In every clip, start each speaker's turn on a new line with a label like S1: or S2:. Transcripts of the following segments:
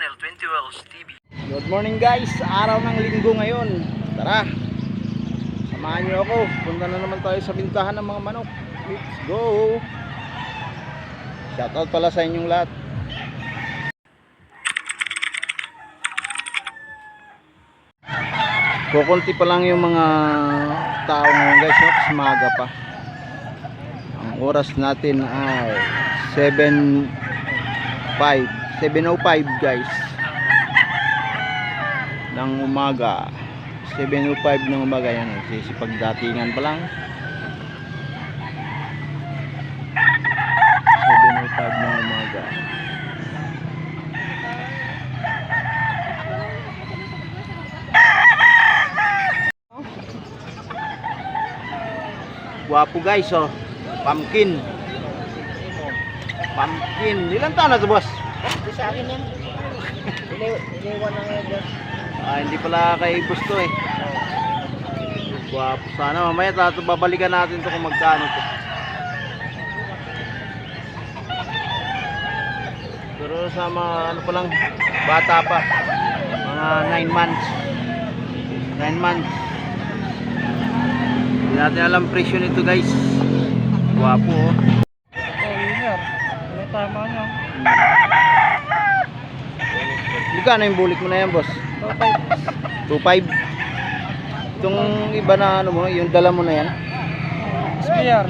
S1: channel 20 Wells TV.
S2: Good morning guys, araw ng linggo ngayon. Tara, samahan nyo ako. Punta na naman tayo sa bintahan ng mga manok. Let's go. Shoutout pala sa inyong lahat. Kukunti pa lang yung mga tao ngayon guys, no? Kasi maaga pa. Ang oras natin ay 7:05 guys ng umaga. 7:05 ng umaga. Yan, sisipagdatingan pa lang. 7:05 ng umaga. Guwapo guys, oh. Pumpkin. Ilan taon na to, boss?
S3: Hindi sa akin yan. Iniwan na ngayon dyan.
S2: Hindi pala kay gusto eh. Guwapo. Sana mamaya babalikan natin to kung magkano to. Pero sa mga ano pa lang, bata pa. Mga 9 months. 9 months. Hindi natin alam presyo nito guys. Guwapo oh.
S3: Winner. Ano tama niya?
S2: Magkano yung bulik mo na yan, boss? 2.5. Itong iba na ano mo, yung dala mo na yan? SBR?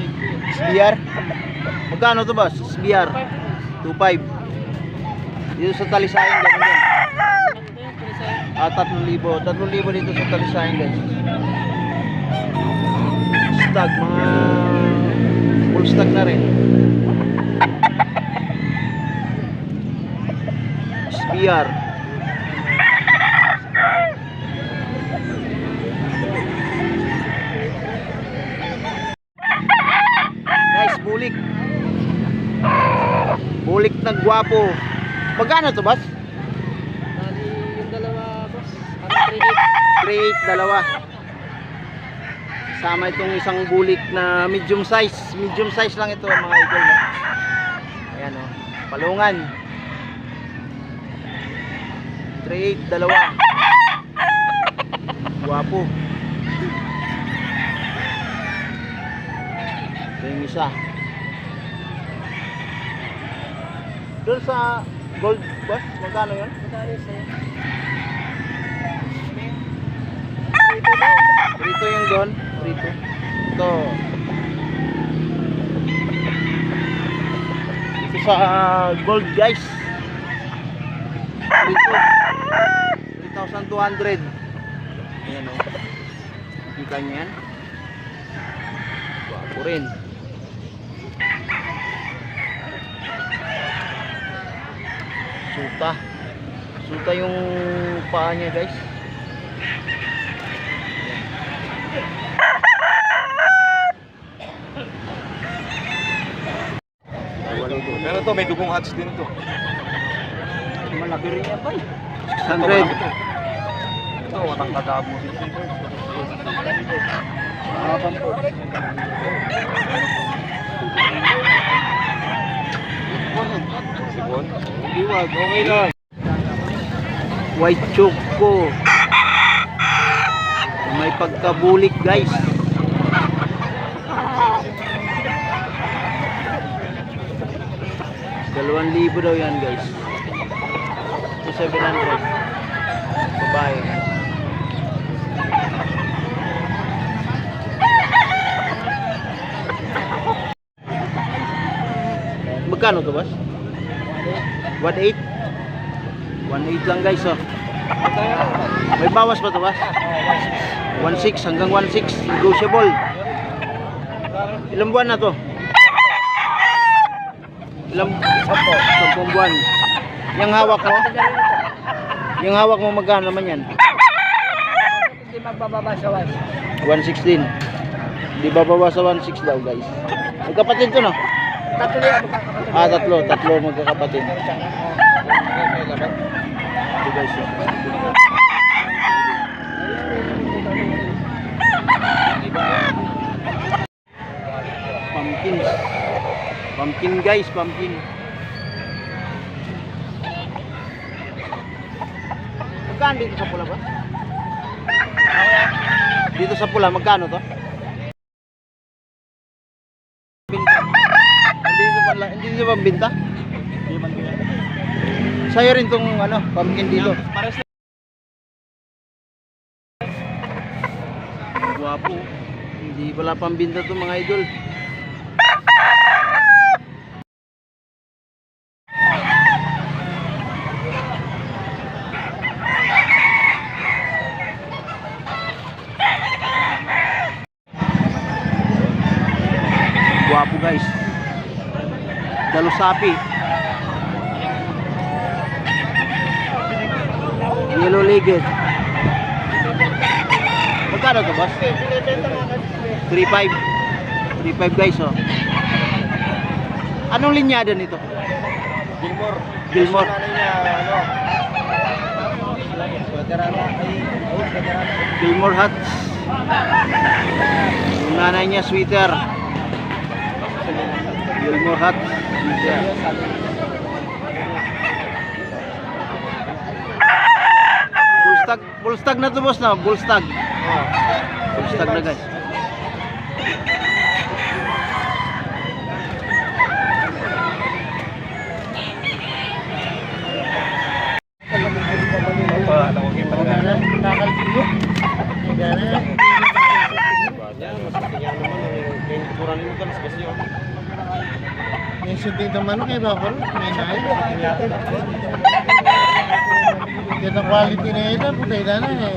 S2: Magkano to, boss? SBR? 2.5. Dito sa Talisayan, gano'n din. 3,000. 3,000 dito sa Talisayan, guys. Stag, mga full stag na rin. SBR. Guys, bulik na gwapo. Magkano to, boss?
S3: Yung dalawa, boss.
S2: 3.8 dalawa. Sama itong isang bulik na medium size. Medium size lang ito mga idol, no? Ayan o, palungan. 3.8 dalawa. Guwapo. Ito yung isa. Doon sa gold, boss, magkano yun? Rito yung doon. Rito. Ito. Ito sa gold guys. Rito. 3,200. Ayan o. Kita nyo yan. Wapo rin. Suta yung paa niya guys.
S4: Pero to may dugong hats din ito.
S2: Malaki rin yan ba? 600.
S4: Ito watang katabo. Sibon.
S2: Iwag, okay lang. White choco. May pagkabulik guys. $2,000 daw yan guys. Ito 700. Babae. Magkano to, boss? 1.8? 1.8 lang guys, oh. May bawas ba to, boss? 1.6 hanggang 1.6 negotiable. Ilang buwan na to? Ilang 10 buwan. Yung hawak mo? Yung hawak mo magkano naman yan?
S3: Hindi magbababa sa
S2: 116. Hindi bababa sa 1.6 daw guys. Magkapatid to, no? Tatlo magkakapatid. Ito guys, pumpkin guys, pumpkin. Magkano dito sa pula ba? Dito sa pula, magkano to? Binta. Hindi dito ba binta?
S3: Hindi man binenta.
S2: Sa'yo rin tong ano, pumpkin dito.
S3: Pares na.
S2: Guwapo. Hindi pala pambinta to mga idol. Guwapo guys. Dalusapi. Yellow legged. Magkano to boss?
S3: Binibenta nga kasi.
S2: 3.5. 3.5 guys oh. Anong linyada nito?
S3: Gilmore.
S2: Gilmore.
S3: Gusto nanay niya, ano? Veterana. Veterana.
S2: Gilmore hat. Yung nanay niya sweater. Gilmore hat. Sweater. Full stag na to boss na. Full stag. Full stag na guys.
S3: May suntin naman kay Babal. May nahin. Yan ang quality na yun. Putay na eh.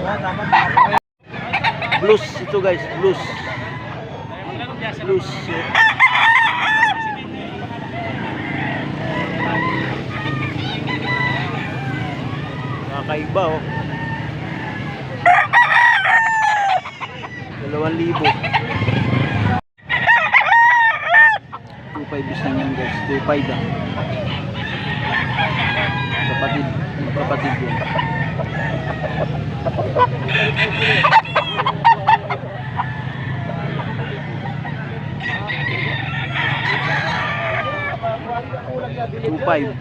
S2: Blues ito guys. Blues. Blues. Kakaiba oh. 2,000. 2.5 isa niyan guys. 2.5 ah. Kapatid yun. $2.5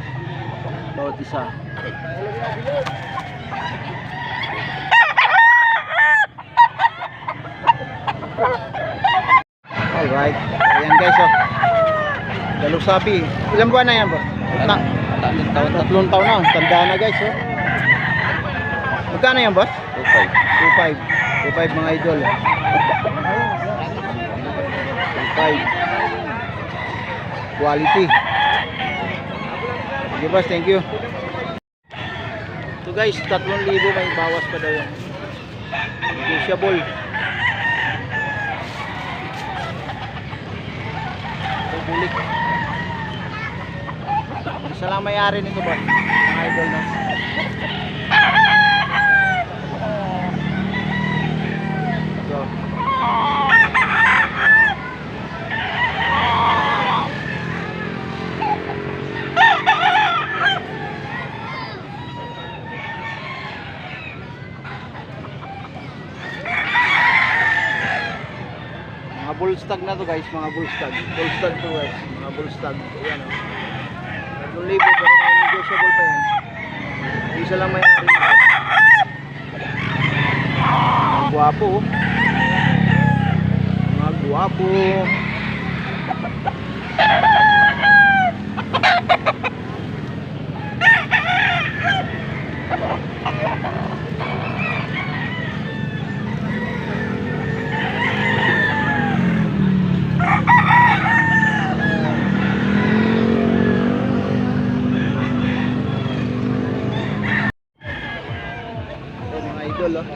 S2: bawat isa. Alright, ayan guys oh. Dalusapi. Ilang buwan na yan boss? Tatlong taon na. Tanda na guys oh. Magkano yan boss? 2.5. 2.5 mga idol. 2.5. Quality. Okay boss, thank you. So guys, 3,000 may bawas pa daw yan. Negotiable. Bulik. Isa lang may-ari nito ba? Mga idol na. So. Mga bullstag na to guys, mga bullstag. Bullstag to guys, mga bullstag. Ayan o. 3,000 pero mga negotiable pa yan. Isa lang may-ari nito. Mga guwapo oh. Mga guwapo. Idol oh.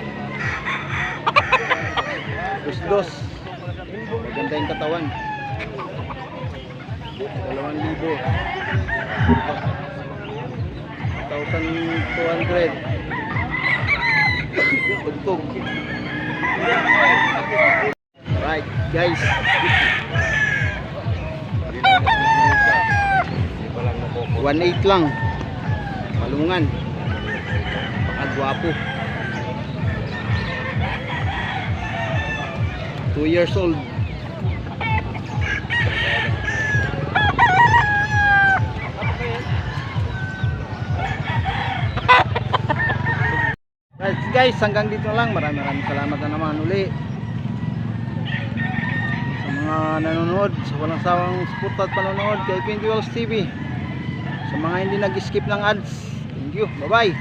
S2: Dos. Maganda yung katawan. 2,000. 1,200. Tugtog. Right guys. 1.8 lang. Malungan. Pagwapo. 2 years old. guys, hanggang dito lang. Maraming salamat na naman uli sa mga nanonood, sa walang sawang support at panonood kay Quinty Wells TV. Sa mga hindi nag-skip ng ads, thank you, bye bye.